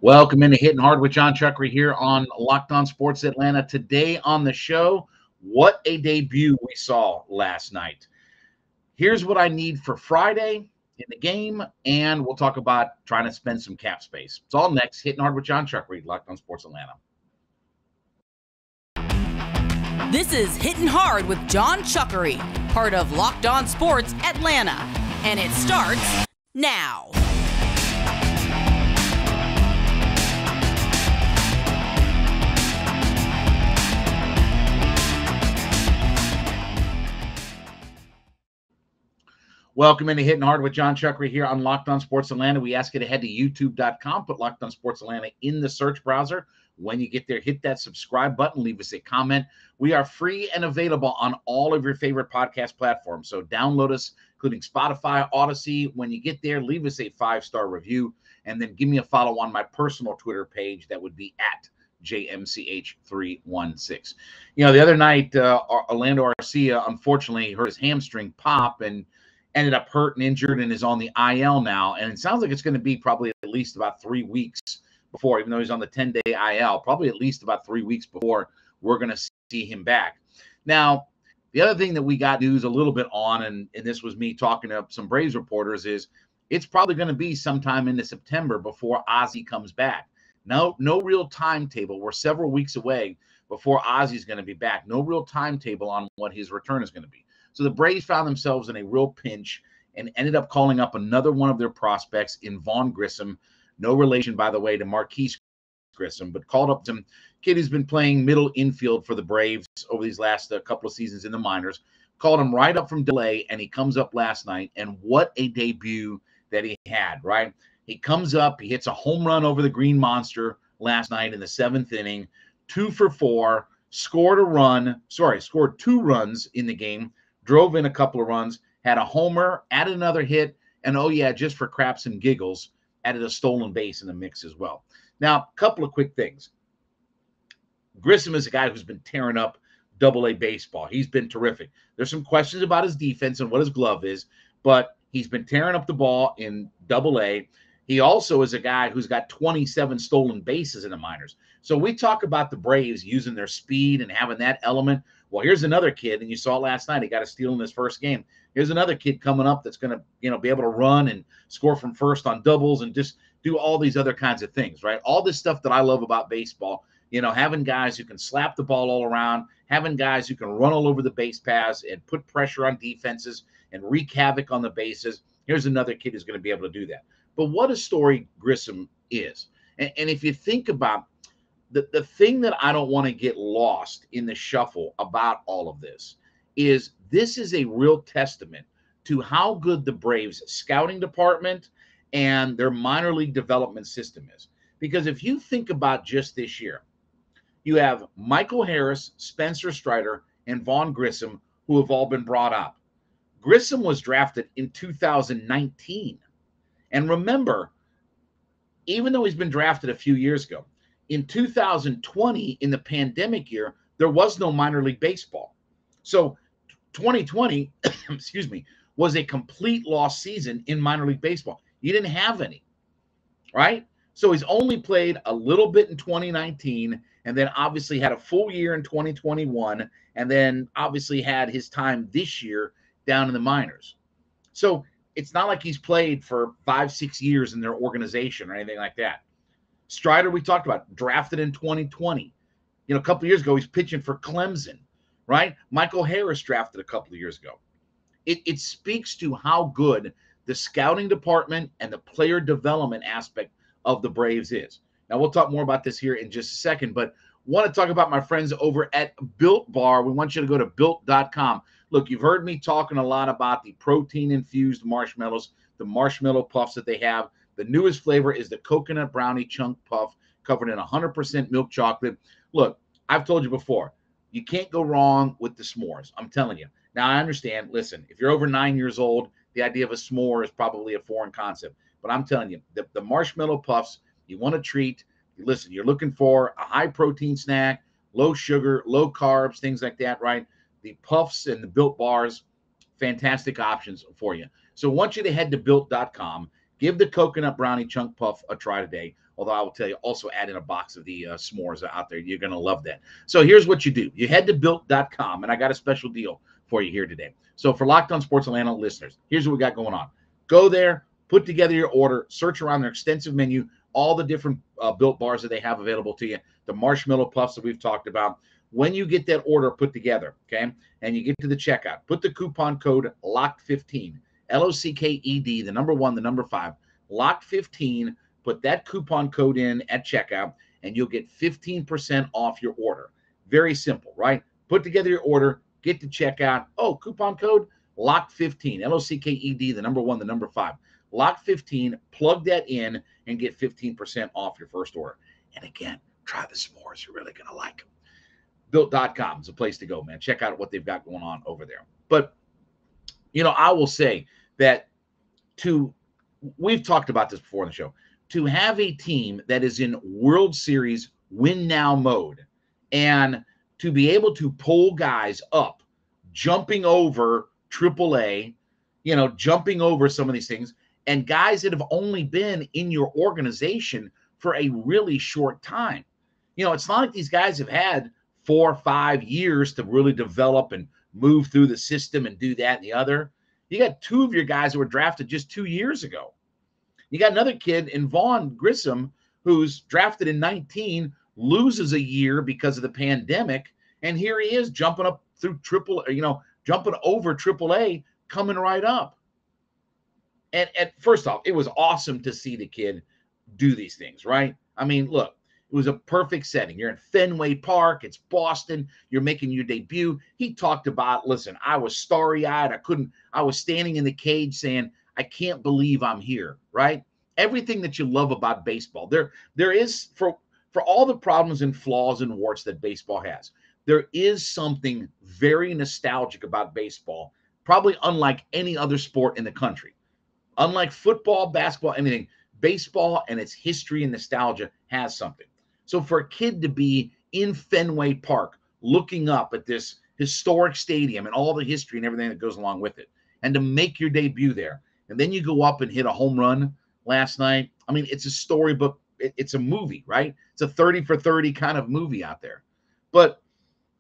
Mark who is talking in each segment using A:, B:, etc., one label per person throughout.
A: Welcome into Hitting Hard with Jon Chuckery here on Locked On Sports Atlanta. Today on the show, what a debut we saw last night. Here's what I need for Friday in the game, and we'll talk about trying to spend some cap space. It's all next. Hitting Hard with Jon Chuckery, Locked On Sports Atlanta.
B: This is Hittin' Hard with Jon Chuckery, part of Locked On Sports Atlanta, and it starts now.
A: Welcome into Hitting Hard with Jon Chuckery here on Locked On Sports Atlanta. We ask you to head to youtube.com, put Locked On Sports Atlanta in the search browser. When you get there, hit that subscribe button, leave us a comment. We are free and available on all of your favorite podcast platforms. So download us, including Spotify, Odyssey. When you get there, leave us a 5-star review, and then give me a follow on my personal Twitter page. That would be at JMCH316. You know, the other night, Orlando Arcia, unfortunately, hurt his hamstring pop and ended up hurt and injured and is on the IL now. And it sounds like it's going to be probably at least about 3 weeks before, even though he's on the 10-day IL, probably at least about 3 weeks before we're going to see him back. Now, the other thing that we got news a little bit on, and this was me talking to some Braves reporters, is it's probably going to be sometime into September before Ozzie comes back. No real timetable. We're several weeks away before Ozzie's going to be back. No real timetable on what his return is going to be. So the Braves found themselves in a real pinch and ended up calling up another one of their prospects in Vaughn Grissom. No relation, by the way, to Marquise Grissom, but called up some kid who's been playing middle infield for the Braves over these last couple of seasons in the minors. Called him right up from delay, and he comes up last night, and what a debut that he had, right? He comes up, he hits a home run over the Green Monster last night in the 7th inning, 2 for 4, scored 2 runs in the game, drove in a couple of runs, had a homer, added another hit, and oh yeah, just for craps and giggles, added a stolen base in the mix as well. Now, a couple of quick things. Grissom is a guy who's been tearing up Double-A baseball. He's been terrific. There's some questions about his defense and what his glove is, but he's been tearing up the ball in Double-A. He also is a guy who's got 27 stolen bases in the minors. So we talk about the Braves using their speed and having that element. Well, here's another kid, and you saw last night, he got a steal in his first game. Here's another kid coming up that's going to, be able to run and score from first on doubles and just do all these other kinds of things, right? All this stuff that I love about baseball, having guys who can slap the ball all around, having guys who can run all over the base paths and put pressure on defenses and wreak havoc on the bases. Here's another kid who's going to be able to do that. But what a story Grissom is. And if you think about the thing that I don't want to get lost in the shuffle about all of this is a real testament to how good the Braves scouting department and their minor league development system is. Because if you think about just this year, you have Michael Harris, Spencer Strider, and Vaughn Grissom, who have all been brought up. Grissom was drafted in 2019. And remember, even though he's been drafted a few years ago, in 2020, in the pandemic year, there was no minor league baseball. So 2020, was a complete lost season in minor league baseball. You didn't have any, right? So he's only played a little bit in 2019, and then obviously had a full year in 2021, and then obviously had his time this year down in the minors. So it's not like he's played for 5-6 years in their organization or anything like that. Strider, we talked about, drafted in 2020. A couple of years ago, he's pitching for Clemson, right? Michael Harris drafted a couple of years ago. It speaks to how good the scouting department and the player development aspect of the Braves is. Now, we'll talk more about this here in just a second, but want to talk about my friends over at Built Bar. We want you to go to built.com. Look, you've heard me talking a lot about the protein-infused marshmallows, the marshmallow puffs that they have. The newest flavor is the coconut brownie chunk puff covered in 100% milk chocolate. Look, I've told you before, you can't go wrong with the s'mores. I'm telling you. Now, I understand. Listen, if you're over 9 years old, the idea of a s'more is probably a foreign concept. But I'm telling you, the marshmallow puffs, you want to treat. Listen, you're looking for a high-protein snack, low sugar, low carbs, things like that, right? The puffs and the Built Bars, fantastic options for you. So I want you to head to Built.com. Give the coconut brownie chunk puff a try today. Although I will tell you, also add in a box of the s'mores out there. You're going to love that. So here's what you do. You head to built.com, and I got a special deal for you here today. So for Locked On Sports Atlanta listeners, here's what we got going on. Go there, put together your order, search around their extensive menu, all the different Built bars that they have available to you, the marshmallow puffs that we've talked about. When you get that order put together, okay, and you get to the checkout, put the coupon code LOCKED15, LOCKED, the number 1, the number 5, LOCKED15. Put that coupon code in at checkout, and you'll get 15% off your order. Very simple, right? Put together your order, get to checkout. Oh, coupon code LOCKED15, LOCKED, the number 1, the number 5. LOCKED15, plug that in and get 15% off your first order. And again, try the s'mores. You're really going to like them. Built.com is a place to go, man. Check out what they've got going on over there. But, I will say that we've talked about this before in the show, to have a team that is in World Series win now mode and to be able to pull guys up, jumping over AAA, jumping over some of these things, and guys that have only been in your organization for a really short time. It's not like these guys have had 4 or 5 years to really develop and move through the system and do that and the other. You got 2 of your guys who were drafted just 2 years ago. You got another kid in Vaughn Grissom who's drafted in 19, loses a year because of the pandemic, and here he is jumping up through jumping over AAA, coming right up. And first off, it was awesome to see the kid do these things, right? I mean, look, it was a perfect setting. You're in Fenway Park. It's Boston. You're making your debut. He talked about, listen, I was starry-eyed. I was standing in the cage saying, I can't believe I'm here, right? Everything that you love about baseball. There is, for all the problems and flaws and warts that baseball has, there is something very nostalgic about baseball, probably unlike any other sport in the country. Unlike football, basketball, anything, baseball and its history and nostalgia has something. So for a kid to be in Fenway Park looking up at this historic stadium and all the history and everything that goes along with it, and to make your debut there, and then you go up and hit a home run last night. I mean, it's a storybook. It's a movie, right? It's a 30 for 30 kind of movie out there. But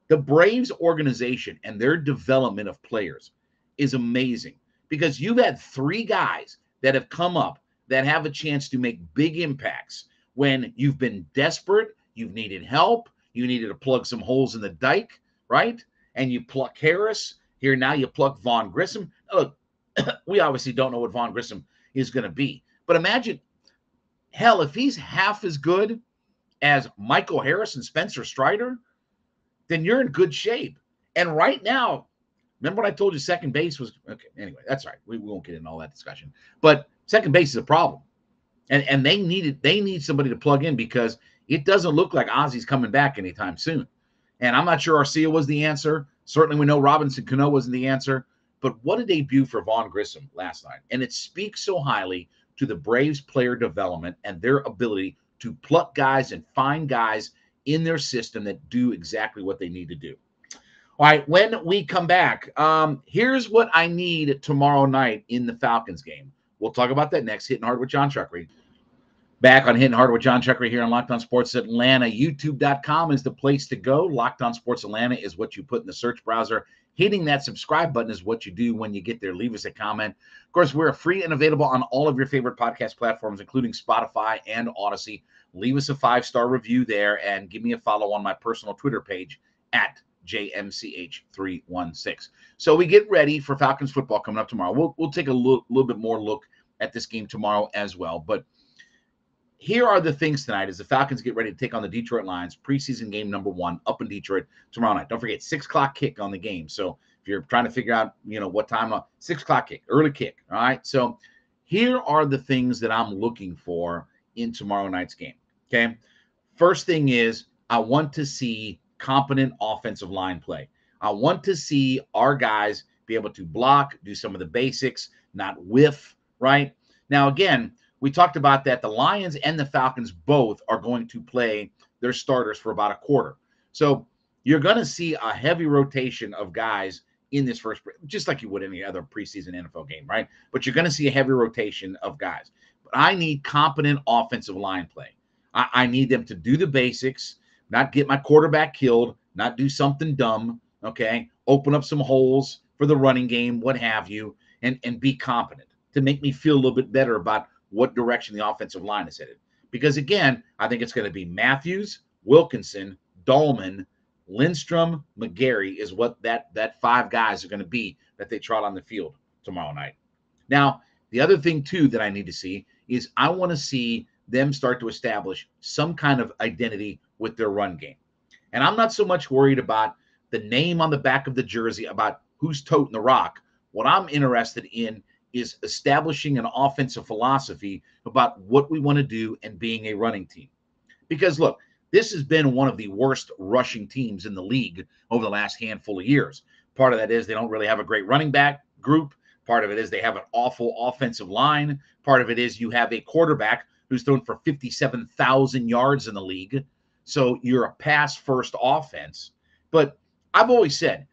A: the Braves organization and their development of players is amazing, because you've had 3 guys that have come up that have a chance to make big impacts when you've been desperate, you've needed help, you needed to plug some holes in the dike, right? And you pluck Harris. Here now you pluck Vaughn Grissom. Look, we obviously don't know what Vaughn Grissom is going to be. But imagine, hell, if he's half as good as Michael Harris and Spencer Strider, then you're in good shape. And right now, remember what I told you second base was, okay, anyway, that's right. We won't get into all that discussion. But second base is a problem. And they need somebody to plug in, because it doesn't look like Ozzy's coming back anytime soon. And I'm not sure Arcia was the answer. Certainly we know Robinson Cano wasn't the answer. But what a debut for Vaughn Grissom last night. And it speaks so highly to the Braves player development and their ability to pluck guys and find guys in their system that do exactly what they need to do. All right, when we come back, here's what I need tomorrow night in the Falcons game. We'll talk about that next. Hittin' Hard with Jon Chuckery. Back on Hittin' Hard with Jon Chuckery here on Locked On Sports Atlanta. YouTube.com is the place to go. Locked On Sports Atlanta is what you put in the search browser. Hitting that subscribe button is what you do when you get there. Leave us a comment. Of course, we're free and available on all of your favorite podcast platforms, including Spotify and Odyssey. Leave us a 5-star review there and give me a follow on my personal Twitter page at JMCH316. So we get ready for Falcons football coming up tomorrow. We'll take a little bit more look at this game tomorrow as well. But here are the things tonight as the Falcons get ready to take on the Detroit Lions, preseason game number 1 up in Detroit tomorrow night. Don't forget, 6 o'clock kick on the game. So if you're trying to figure out, what time, 6 o'clock kick, early kick. All right. So here are the things that I'm looking for in tomorrow night's game. Okay. First thing is, I want to see competent offensive line play. I want to see our guys be able to block, do some of the basics, not whiff, right? Now, again, we talked about that the Lions and the Falcons both are going to play their starters for about a quarter. So you're going to see a heavy rotation of guys in this first, just like you would any other preseason NFL game, right? But you're going to see a heavy rotation of guys. But I need competent offensive line play. I need them to do the basics, not get my quarterback killed, not do something dumb, okay? Open up some holes for the running game, what have you, and be competent to make me feel a little bit better about what direction the offensive line is headed. Because, again, I think it's going to be Matthews, Wilkinson, Dahlman, Lindstrom, McGarry is what that 5 guys are going to be that they trot on the field tomorrow night. Now, the other thing, too, that I need to see is I want to see them start to establish some kind of identity with their run game. And I'm not so much worried about the name on the back of the jersey, about who's toting the rock. What I'm interested in is establishing an offensive philosophy about what we want to do and being a running team. Because, look, this has been one of the worst rushing teams in the league over the last handful of years. Part of that is they don't really have a great running back group. Part of it is they have an awful offensive line. Part of it is you have a quarterback who's thrown for 57,000 yards in the league. So you're a pass-first offense. But I've always said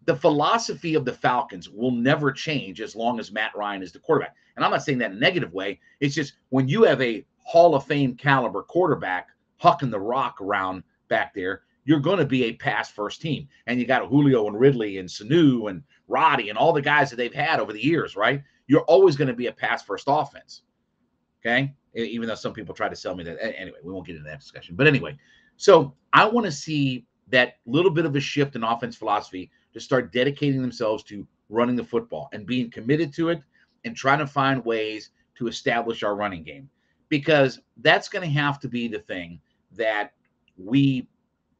A: the philosophy of the Falcons will never change as long as Matt Ryan is the quarterback. And I'm not saying that in a negative way. It's just when you have a Hall of Fame caliber quarterback hucking the rock around back there, you're going to be a pass-first team. And you got Julio and Ridley and Sanu and Roddy and all the guys that they've had over the years, right? You're always going to be a pass-first offense, okay? Even though some people try to sell me that. Anyway, we won't get into that discussion. But anyway, so I want to see that little bit of a shift in offense philosophy to start dedicating themselves to running the football and being committed to it and trying to find ways to establish our running game, because that's going to have to be the thing that we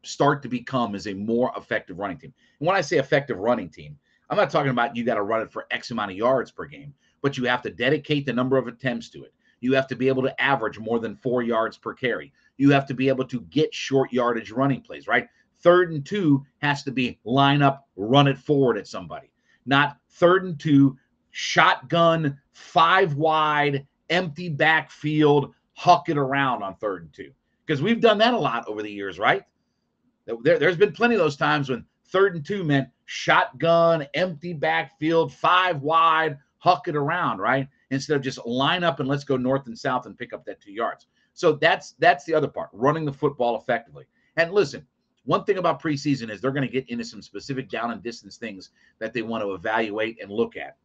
A: start to become as a more effective running team. And when I say effective running team, I'm not talking about you got to run it for X amount of yards per game, but you have to dedicate the number of attempts to it. You have to be able to average more than 4 yards per carry. You have to be able to get short yardage running plays, right? 3rd and 2 has to be line up, run it forward at somebody. Not 3rd and 2, shotgun, 5 wide, empty backfield, huck it around on 3rd and 2. Because we've done that a lot over the years, right? There's been plenty of those times when 3rd and 2 meant shotgun, empty backfield, 5 wide, huck it around, right? Instead of just line up and let's go north and south and pick up that 2 yards. So that's the other part, running the football effectively. And listen, one thing about preseason is they're going to get into some specific down and distance things that they want to evaluate and look at,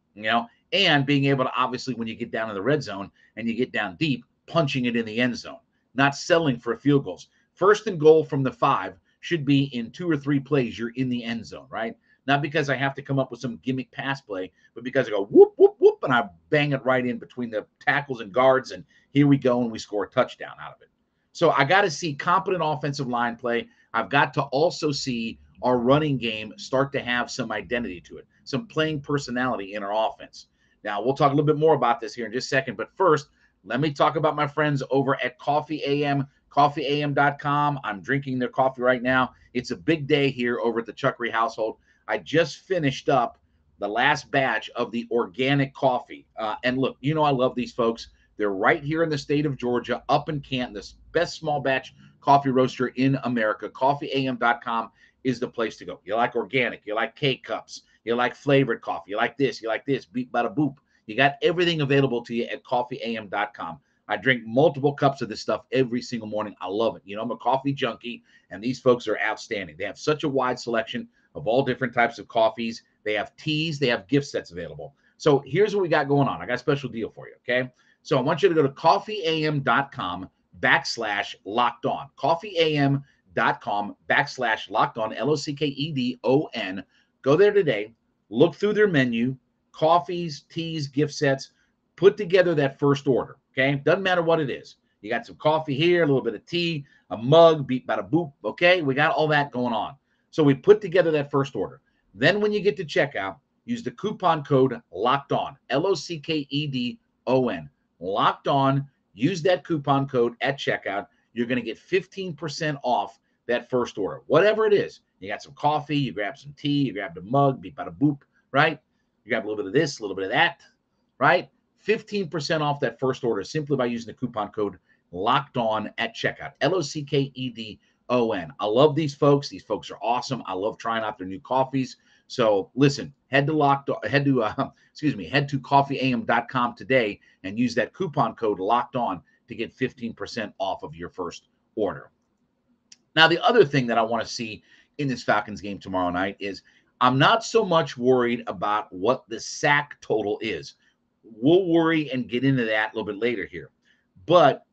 A: and being able to, obviously, when you get down in the red zone and you get down deep, punching it in the end zone, not settling for field goals. 1st and goal from the 5 should be in 2 or 3 plays. You're in the end zone, right? Not because I have to come up with some gimmick pass play, but because I go whoop, whoop, whoop, and I bang it right in between the tackles and guards, and here we go, and we score a touchdown out of it. So I got to see competent offensive line play. I've got to also see our running game start to have some identity to it, some playing personality in our offense. Now, we'll talk a little bit more about this here in just a second, but first, let me talk about my friends over at Coffee AM, coffeeam.com. I'm drinking their coffee right now. It's a big day here over at the Chuckery household. I just finished up the last batch of the organic coffee. And look, I love these folks. They're right here in the state of Georgia, up in Canton, the best small batch coffee roaster in America. Coffeeam.com is the place to go. You like organic, you like K-Cups, you like flavored coffee, you like this, beep, bada, boop. You got everything available to you at coffeeam.com. I drink multiple cups of this stuff every single morning. I love it. I'm a coffee junkie, and these folks are outstanding. They have such a wide selection of all different types of coffees. They have teas. They have gift sets available. So here's what we got going on. I got a special deal for you, okay? So I want you to go to coffeeam.com/lockedon. coffeeam.com/lockedon, LOCKEDON. Go there today. Look through their menu, coffees, teas, gift sets. Put together that first order, okay? Doesn't matter what it is. You got some coffee here, a little bit of tea, a mug, beep, bada, boop, okay? We got all that going on. So we put together that first order. Then when you get to checkout, use the coupon code LOCKEDON, LOCKEDON. Locked On. Use that coupon code at checkout. You're going to get 15% off that first order, whatever it is. You got some coffee, you grab some tea, you grab the mug, beep, bada, boop, right? You grab a little bit of this, a little bit of that, right? 15% off that first order simply by using the coupon code Locked On at checkout. LOCKEDON. I love these folks. These folks are awesome. I love trying out their new coffees. So listen, head to coffeeam.com today and use that coupon code Locked On to get 15% off of your first order. Now, the other thing that I want to see in this Falcons game tomorrow night is I'm not so much worried about what the sack total is. We'll worry and get into that a little bit later here. But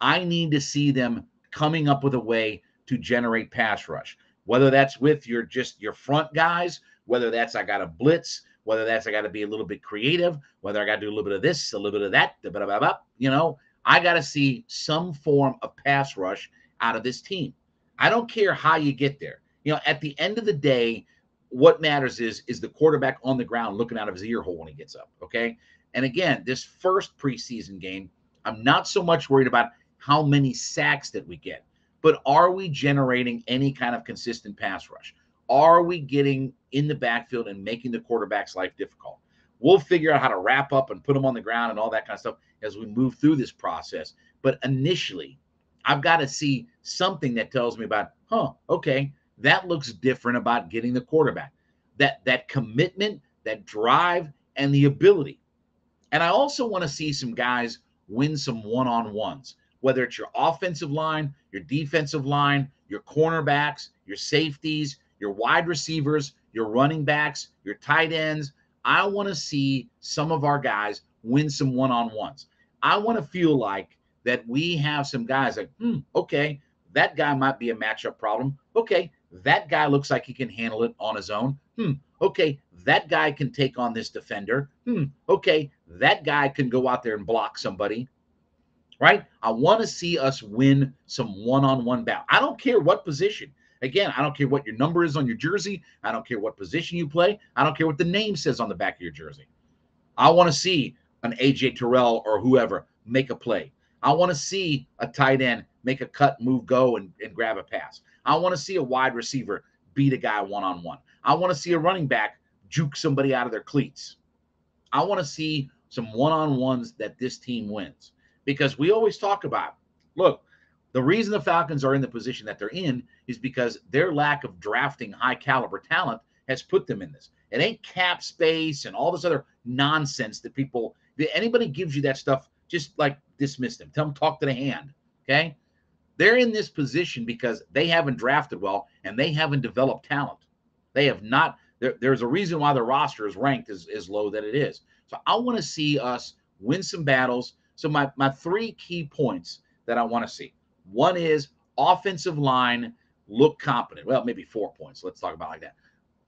A: I need to see them coming up with a way to generate pass rush, whether that's with your front guys, whether that's I got to blitz, whether that's I got to be a little bit creative, whether I got to do a little bit of this, a little bit of that, I got to see some form of pass rush out of this team. I don't care how you get there. At the end of the day, what matters is the quarterback on the ground looking out of his ear hole when he gets up, okay? And again, this first preseason game, I'm not so much worried about how many sacks that we get, but are we generating any kind of consistent pass rush? Are we getting in the backfield and making the quarterback's life difficult? We'll figure out how to wrap up and put them on the ground and all that kind of stuff as we move through this process. But initially, I've got to see something that tells me about, okay, that looks different about getting the quarterback. That commitment, that drive, and the ability. And I also want to see some guys win some one-on-ones, whether it's your offensive line, your defensive line, your cornerbacks, your safeties, your wide receivers, your running backs, your tight ends. I want to see some of our guys win some one-on-ones. I want to feel like that we have some guys like, okay, that guy might be a matchup problem. Okay, that guy looks like he can handle it on his own. Okay, that guy can take on this defender. Okay, that guy can go out there and block somebody. Right? I want to see us win some one-on-one battle. I don't care what position. Again, I don't care what your number is on your jersey. I don't care what position you play. I don't care what the name says on the back of your jersey. I want to see an AJ Terrell or whoever make a play. I want to see a tight end make a cut, move, go, and grab a pass. I want to see a wide receiver beat a guy one-on-one. I want to see a running back juke somebody out of their cleats. I want to see some one-on-ones that this team wins. Because we always talk about, look, the reason the Falcons are in the position that they're in is because their lack of drafting high-caliber talent has put them in this. It ain't cap space and all this other nonsense that anybody gives you that stuff, just like dismiss them. Tell them talk to the hand, okay? They're in this position because they haven't drafted well and they haven't developed talent. They have not. There's a reason why the roster is ranked as low that it is. So I want to see us win some battles. So my three key points that I want to see. One is offensive line look competent. Well, maybe 4 points. Let's talk about it like that.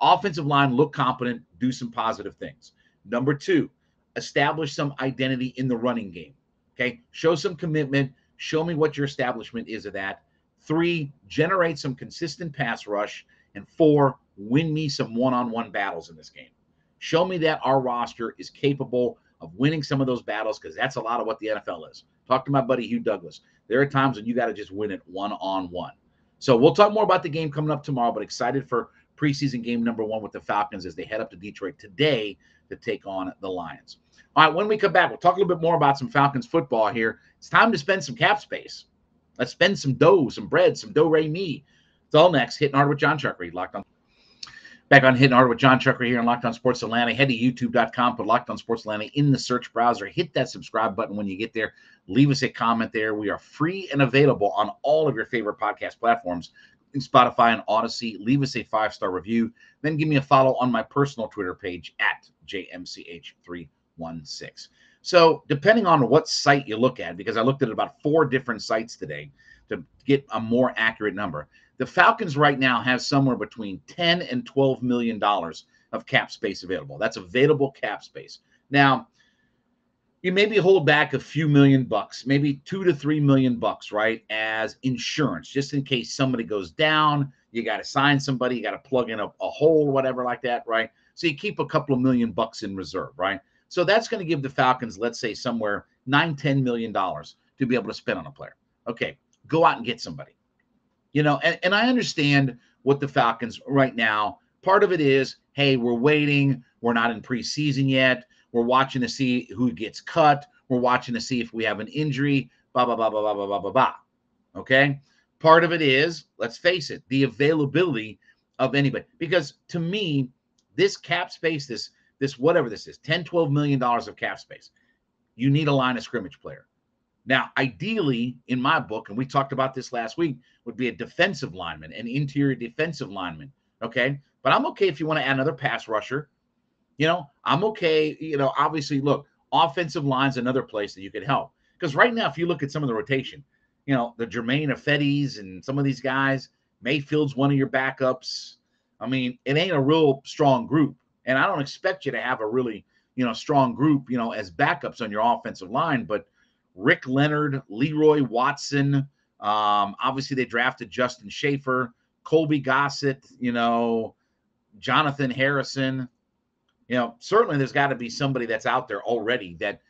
A: Offensive line look competent, do some positive things. Number 2, establish some identity in the running game. Okay, show some commitment. Show me what your establishment is of that. 3, generate some consistent pass rush. And 4, win me some one-on-one battles in this game. Show me that our roster is capable of winning some of those battles, because that's a lot of what the NFL is. Talk to my buddy Hugh Douglas. There are times when you got to just win it one-on-one. So we'll talk more about the game coming up tomorrow, but excited for preseason game number 1 with the Falcons as they head up to Detroit today to take on the Lions. All right, when we come back, we'll talk a little bit more about some Falcons football here. It's time to spend some cap space. Let's spend some dough, some bread, some do-re-mi. It's all next. Hittin' Hard with Jon Chuckery. Locked On. Back on Hittin' Hard with Jon Chuckery here on Locked On Sports Atlanta. Head to youtube.com, put Locked On Sports Atlanta in the search browser. Hit that subscribe button when you get there. Leave us a comment there. We are free and available on all of your favorite podcast platforms, in Spotify and Odyssey. Leave us a 5-star review. Then give me a follow on my personal Twitter page at JMCH316. So depending on what site you look at, because I looked at about 4 different sites today to get a more accurate number, the Falcons right now have somewhere between $10 and $12 million of cap space available. That's available cap space. Now, you maybe hold back a few $1,000,000, maybe $2 to $3 million, right, as insurance, just in case somebody goes down. You got to sign somebody, you got to plug in a hole or whatever like that, right? So you keep a couple of $1,000,000 in reserve, right? So that's going to give the Falcons, let's say, somewhere $9-10 million to be able to spend on a player. Okay, go out and get somebody. And I understand what the Falcons right now, part of it is, hey, we're waiting. We're not in preseason yet. We're watching to see who gets cut. We're watching to see if we have an injury, blah, blah, blah, blah, blah, blah, blah, blah, blah. Okay? Part of it is, let's face it, the availability of anybody. Because to me, this cap space, this whatever this is, $10-12 million of cap space, you need a line of scrimmage player. Now, ideally, in my book, and we talked about this last week, would be a defensive lineman, an interior defensive lineman. Okay. But I'm okay if you want to add another pass rusher. I'm okay. Obviously, look, offensive line's another place that you could help. Because right now, if you look at some of the rotation, the Jermaine Effettis and some of these guys, Mayfield's one of your backups. I mean, it ain't a real strong group. And I don't expect you to have a really, strong group, as backups on your offensive line. But Rick Leonard, Leroy Watson, obviously they drafted Justin Schaefer, Colby Gossett, Jonathan Harrison. Certainly there's got to be somebody that's out there already that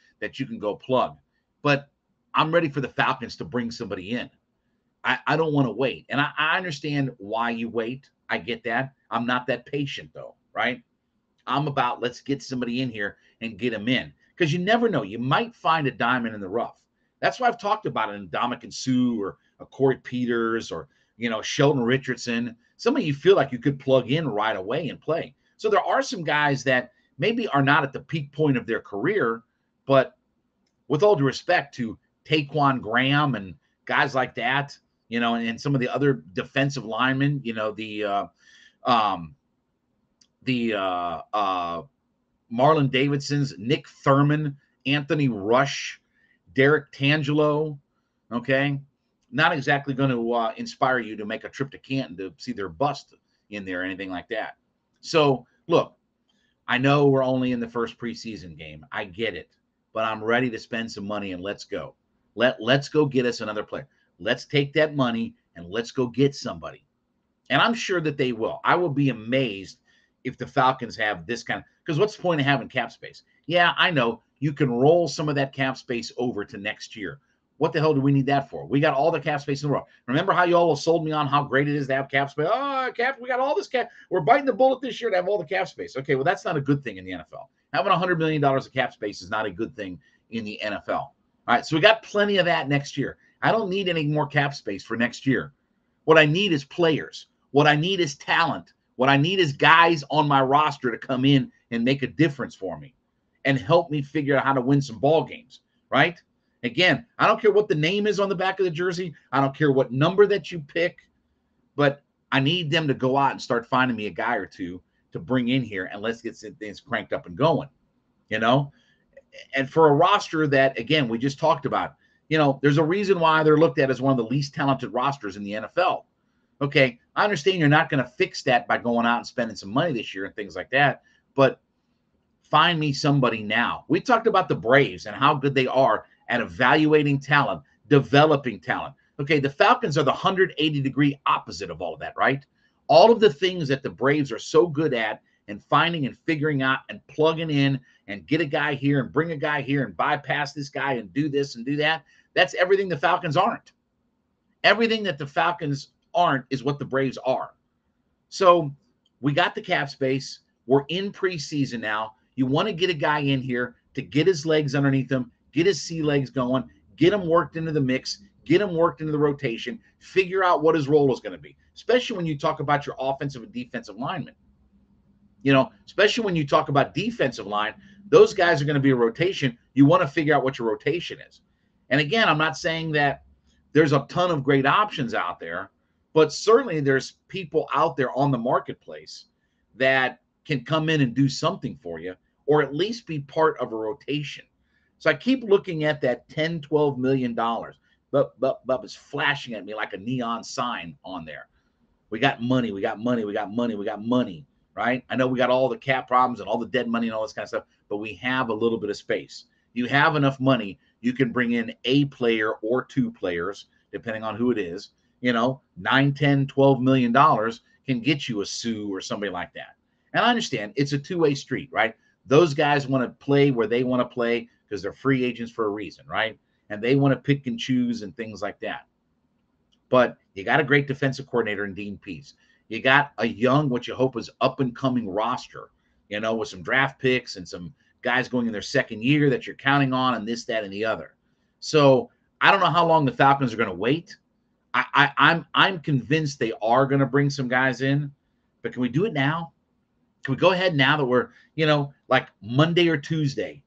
A: you can go plug. But I'm ready for the Falcons to bring somebody in. I don't want to wait. And I understand why you wait. I get that. I'm not that patient, though, right? I'm about let's get somebody in here and get them in. Because you never know. You might find a diamond in the rough. That's why I've talked about it in Ndamukong Suh or a Corey Peters or, Sheldon Richardson. Somebody you feel like you could plug in right away and play. So there are some guys that maybe are not at the peak point of their career, but with all due respect to Taquan Graham and guys like that, and some of the other defensive linemen, the Marlon Davidsons, Nick Thurman, Anthony Rush, Derek Tangelo, okay? Not exactly going to inspire you to make a trip to Canton to see their bust in there or anything like that. So, look, I know we're only in the first preseason game. I get it. But I'm ready to spend some money, and let's go. Let's go get us another player. Let's take that money, and let's go get somebody. And I'm sure that they will. I will be amazed if the Falcons have this kind of – because what's the point of having cap space? Yeah, I know. You can roll some of that cap space over to next year. What the hell do we need that for? We got all the cap space in the world. Remember how you all sold me on how great it is to have cap space? Oh, we got all this cap. We're biting the bullet this year to have all the cap space. Okay, well, that's not a good thing in the NFL. Having $100 million of cap space is not a good thing in the NFL. All right, so we got plenty of that next year. I don't need any more cap space for next year. What I need is players. What I need is talent. What I need is guys on my roster to come in and make a difference for me and help me figure out how to win some ball games, right? Again, I don't care what the name is on the back of the jersey. I don't care what number that you pick, but I need them to go out and start finding me a guy or two to bring in here, and let's get things cranked up and going, And for a roster that, again, we just talked about, there's a reason why they're looked at as one of the least talented rosters in the NFL. Okay, I understand you're not going to fix that by going out and spending some money this year and things like that, but find me somebody now. We talked about the Braves and how good they are at evaluating talent, developing talent. Okay, the Falcons are the 180-degree opposite of all of that, right? All of the things that the Braves are so good at and finding and figuring out and plugging in and get a guy here and bring a guy here and bypass this guy and do this and do that, that's everything the Falcons aren't. Everything that the Falcons aren't is what the Braves are. So we got the cap space. We're in preseason now. You want to get a guy in here to get his legs underneath him, get his sea legs going, get him worked into the mix, get him worked into the rotation, figure out what his role is going to be, especially when you talk about your offensive and defensive linemen. Especially when you talk about defensive line, those guys are going to be a rotation. You want to figure out what your rotation is. And again, I'm not saying that there's a ton of great options out there, but certainly there's people out there on the marketplace that can come in and do something for you, or at least be part of a rotation. So I keep looking at that $10-12 million. But it's flashing at me like a neon sign on there. We got money, we got money, we got money, we got money, right? I know we got all the cap problems and all the dead money and all this kind of stuff, but we have a little bit of space. You have enough money, you can bring in a player or two players, depending on who it is. $9, $10, $12 million can get you a Sue or somebody like that. And I understand it's a two-way street, right? Those guys want to play where they want to play because they're free agents for a reason, right? And they want to pick and choose and things like that. But you got a great defensive coordinator in Dean Pease. You got a young, what you hope is up-and-coming roster, with some draft picks and some guys going in their second year that you're counting on and this, that, and the other. So I don't know how long the Falcons are going to wait. I'm convinced they are going to bring some guys in, but can we do it now? Can we go ahead now that we're, like Monday or Tuesday?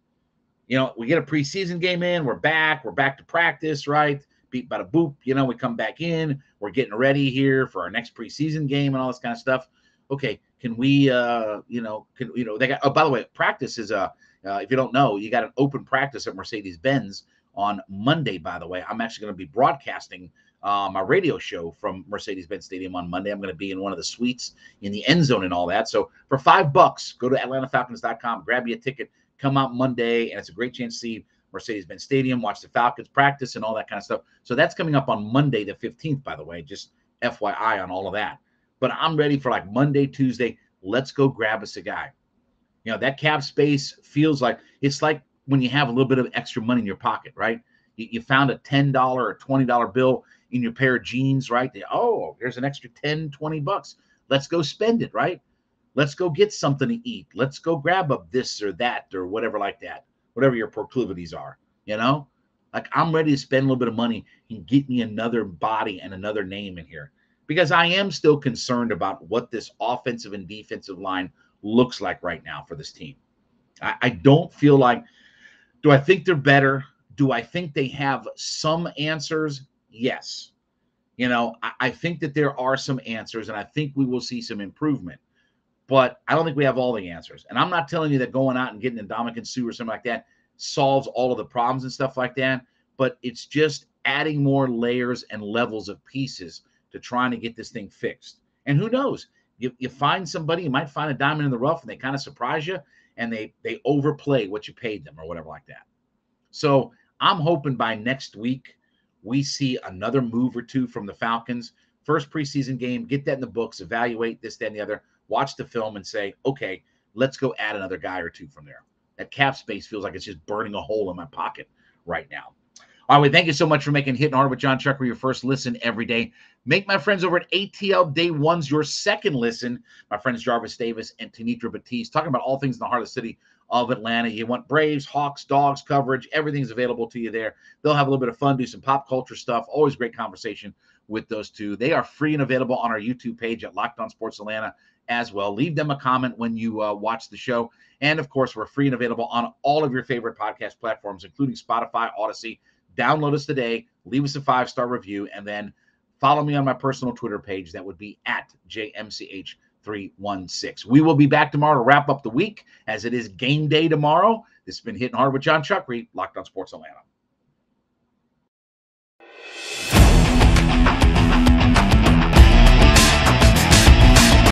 A: We get a preseason game in. We're back to practice, right? Beat bada boop. We come back in. We're getting ready here for our next preseason game and all this kind of stuff. Okay, can we, they got, oh, by the way, practice is, if you don't know, you got an open practice at Mercedes-Benz on Monday, by the way. I'm actually going to be broadcasting my radio show from Mercedes-Benz Stadium on Monday. I'm going to be in one of the suites in the end zone and all that. So for $5, go to AtlantaFalcons.com, grab you a ticket, come out Monday, and it's a great chance to see Mercedes-Benz Stadium, watch the Falcons practice and all that kind of stuff. So that's coming up on Monday the 15th, by the way, just FYI on all of that. But I'm ready for like Monday, Tuesday. Let's go grab us a guy. That cap space feels like it's like when you have a little bit of extra money in your pocket, right? You found a $10 or $20 bill in your pair of jeans, right? There's an extra $10, $20. Let's go spend it, right? Let's go get something to eat. Let's go grab up this or that or whatever like that, whatever your proclivities are, Like I'm ready to spend a little bit of money and get me another body and another name in here because I am still concerned about what this offensive and defensive line looks like right now for this team. I don't feel like, do I think they're better? Do I think they have some answers? Yes. I think that there are some answers, and I think we will see some improvement. But I don't think we have all the answers. And I'm not telling you that going out and getting a Ndamukong Suh or something like that solves all of the problems and stuff like that. But it's just adding more layers and levels of pieces to trying to get this thing fixed. And who knows? You find somebody, you might find a diamond in the rough, and they kind of surprise you, and they overplay what you paid them or whatever like that. So I'm hoping by next week we see another move or two from the Falcons. First preseason game, get that in the books, evaluate this, that, and the other, watch the film and say, okay, let's go add another guy or two from there. That cap space feels like it's just burning a hole in my pocket right now. All right, thank you so much for making Hittin' Hard with Jon Chuckery your first listen every day. Make my friends over at ATL Day Ones your second listen. My friends Jarvis Davis and Tanitra Batiste talking about all things in the heart of the city of Atlanta. You want Braves, Hawks, Dogs coverage. Everything's available to you there. They'll have a little bit of fun, do some pop culture stuff. Always great conversation with those two. They are free and available on our YouTube page at Locked On Sports Atlanta as well. Leave them a comment when you watch the show. And, of course, we're free and available on all of your favorite podcast platforms, including Spotify, Odyssey. Download us today, leave us a 5-star review, and then follow me on my personal Twitter page. That would be at JMCH316. We will be back tomorrow to wrap up the week as it is game day tomorrow. This has been Hittin' Hard with Jon Chuckery, Locked On Sports Atlanta.